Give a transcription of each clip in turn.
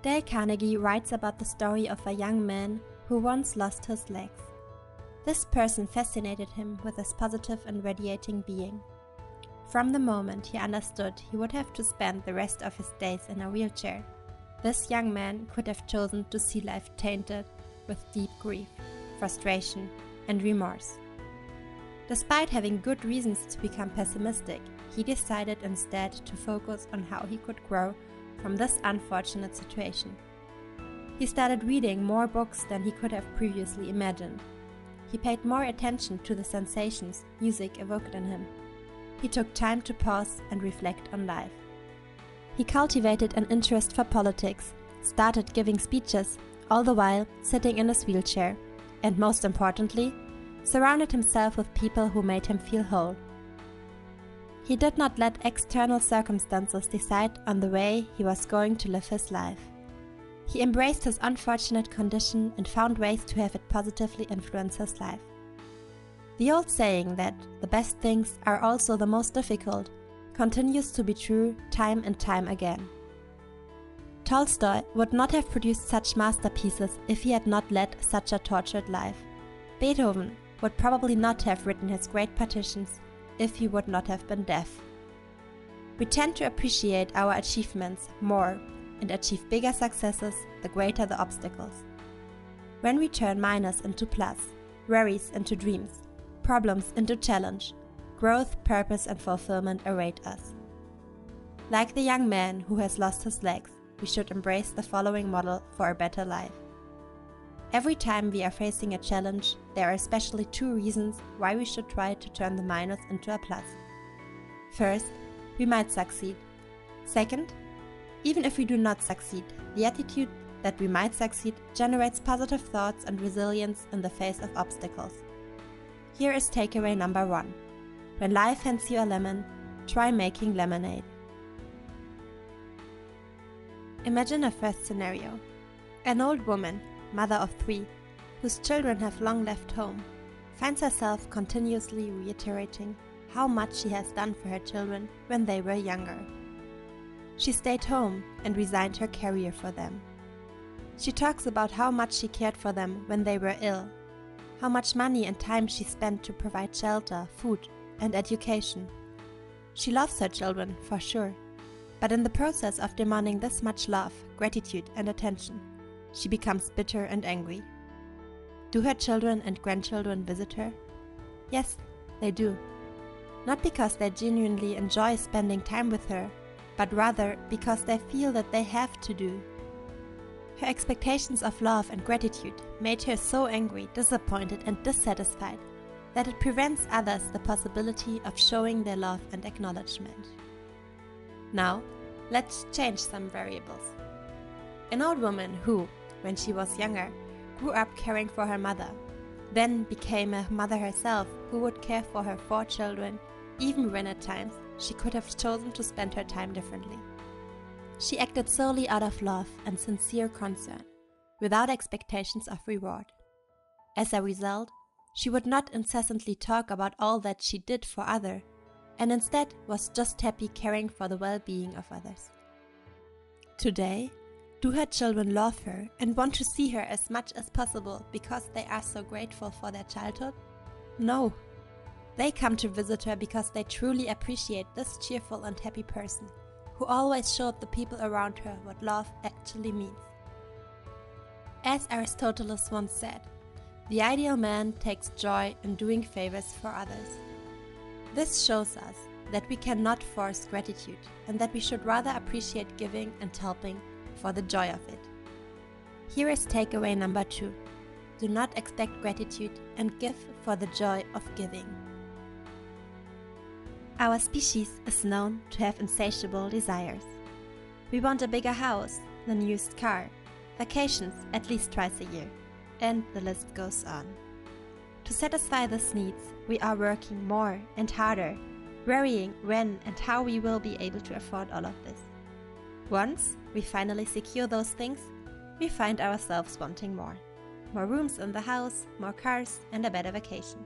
Dale Carnegie writes about the story of a young man who once lost his legs. This person fascinated him with his positive and radiating being. From the moment he understood he would have to spend the rest of his days in a wheelchair, this young man could have chosen to see life tainted with deep grief, frustration, and remorse. Despite having good reasons to become pessimistic, he decided instead to focus on how he could grow from this unfortunate situation. He started reading more books than he could have previously imagined. He paid more attention to the sensations music evoked in him. He took time to pause and reflect on life. He cultivated an interest for politics, started giving speeches, all the while sitting in his wheelchair, and most importantly, surrounded himself with people who made him feel whole. He did not let external circumstances decide on the way he was going to live his life. He embraced his unfortunate condition and found ways to have it positively influence his life. The old saying that the best things are also the most difficult continues to be true time and time again. Tolstoy would not have produced such masterpieces if he had not led such a tortured life. Beethoven would probably not have written his great partitions if he would not have been deaf. We tend to appreciate our achievements more and achieve bigger successes the greater the obstacles. When we turn minus into plus, worries into dreams, problems into challenge, growth, purpose and fulfillment await us. Like the young man who has lost his legs, we should embrace the following model for a better life. Every time we are facing a challenge, there are especially two reasons why we should try to turn the minus into a plus. First, we might succeed. Second, even if we do not succeed, the attitude that we might succeed generates positive thoughts and resilience in the face of obstacles. Here is takeaway number 1. When life hands you a lemon, try making lemonade. Imagine a first scenario. An old woman, mother of 3, whose children have long left home, finds herself continuously reiterating how much she has done for her children when they were younger. She stayed home and resigned her career for them. She talks about how much she cared for them when they were ill, how much money and time she spent to provide shelter, food, and education. She loves her children, for sure, but in the process of demanding this much love, gratitude, and attention, she becomes bitter and angry. Do her children and grandchildren visit her? Yes, they do. Not because they genuinely enjoy spending time with her, but rather because they feel that they have to do. Her expectations of love and gratitude made her so angry, disappointed, and dissatisfied that it prevents others the possibility of showing their love and acknowledgement. Now, let's change some variables. An old woman who, when she was younger, grew up caring for her mother, then became a mother herself who would care for her 4 children, even when at times she could have chosen to spend her time differently. She acted solely out of love and sincere concern, without expectations of reward. As a result, she would not incessantly talk about all that she did for others, and instead was just happy caring for the well-being of others. Today, do her children love her and want to see her as much as possible because they are so grateful for their childhood? No. They come to visit her because they truly appreciate this cheerful and happy person, who always showed the people around her what love actually means. As Aristotle once said, the ideal man takes joy in doing favors for others. This shows us that we cannot force gratitude and that we should rather appreciate giving and helping for the joy of it. Here is takeaway number 2. Do not expect gratitude and give for the joy of giving. Our species is known to have insatiable desires. We want a bigger house, a newest car, vacations at least twice a year, and the list goes on. To satisfy these needs, we are working more and harder, worrying when and how we will be able to afford all of this. Once we finally secure those things, we find ourselves wanting more. More rooms in the house, more cars, and a better vacation.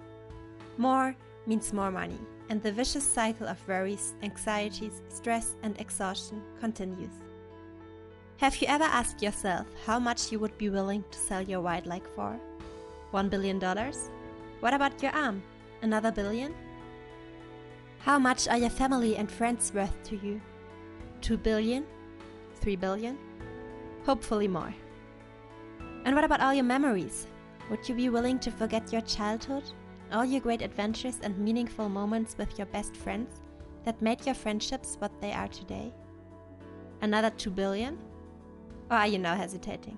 More means more money, and the vicious cycle of worries, anxieties, stress, and exhaustion continues. Have you ever asked yourself how much you would be willing to sell your white leg for? $1 billion? What about your arm? Another billion? How much are your family and friends worth to you? 2 billion? 3 billion? Hopefully more. And what about all your memories? Would you be willing to forget your childhood? All your great adventures and meaningful moments with your best friends that made your friendships what they are today? Another 2 billion? Or are you now hesitating?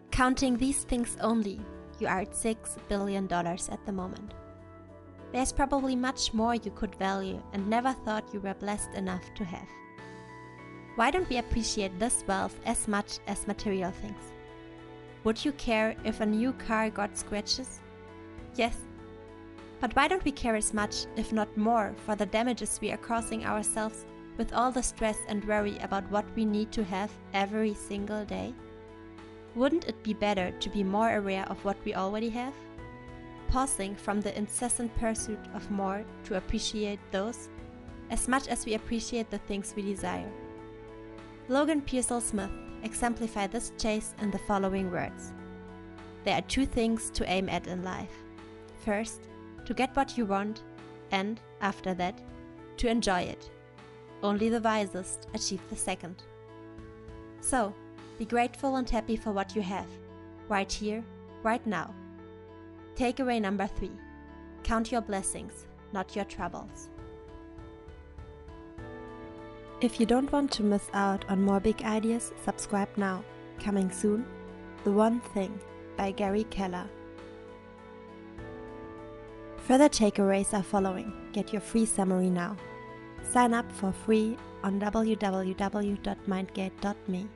Counting these things only, you are at $6 billion at the moment. There's probably much more you could value and never thought you were blessed enough to have. Why don't we appreciate this wealth as much as material things? Would you care if a new car got scratches? Yes. But why don't we care as much, if not more, for the damages we are causing ourselves with all the stress and worry about what we need to have every single day? Wouldn't it be better to be more aware of what we already have? Pausing from the incessant pursuit of more to appreciate those as much as we appreciate the things we desire. Logan Pearsall Smith exemplified this chase in the following words. There are two things to aim at in life. First, to get what you want, and, after that, to enjoy it. Only the wisest achieve the second. So, be grateful and happy for what you have, right here, right now. Takeaway number 3. Count your blessings, not your troubles. If you don't want to miss out on more big ideas, subscribe now. Coming soon, The One Thing by Gary Keller. Further takeaways are following. Get your free summary now. Sign up for free on www.mindgate.me.